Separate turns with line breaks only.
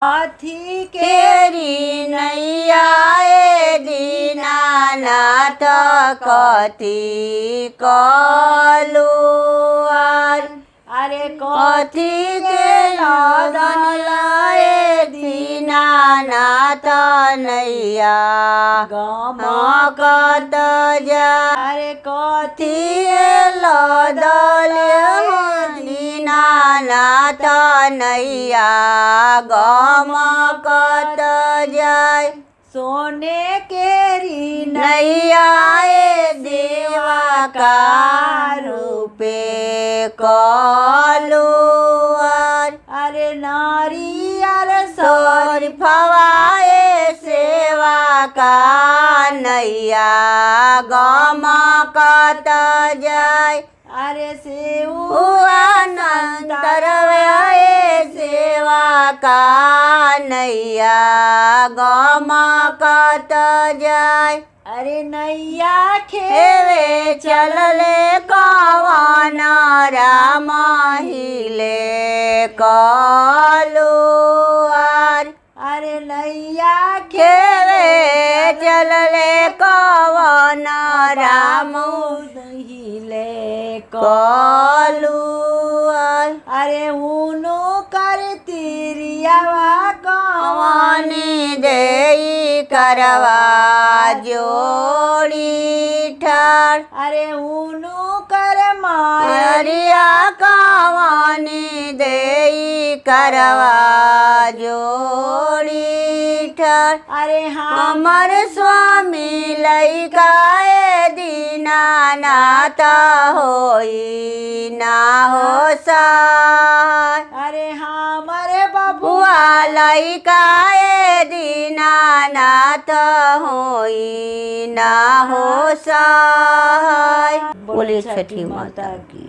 हाथी केरी नैया ए दीनानाथ कथी कलुआर। अरे कथी के लदनिया ए दीनानाथ नैया गमकत जा। अरे कथी लदलिया दीनानाथ नैया गमकत जाय। सोने केरी नैया ए देवा का रूपे कलुआर। अरे नारियर सर फवाए सेवा का नैया गमकत जाय। अरे सेवा सेवा का नैया गमकत जाय। अरे नैया खेवे चलले कवन राम हिले कलुआर। अरे नैया खेवे चलले कवन राम हिले कलुआर। अरे उनो कर तिरियावा कवनी देई करवा जोड़ी ठार। अरे उनो कर मारिया कवनी देई करवा जोड़ी ठार। अरे हमर स्वामी लइका ए दीनानाथ होई ना हो सार। अरे हमरे बबुआ लइका ए दीनानाथ होई ना हो सार। बोलिए छठी माता की।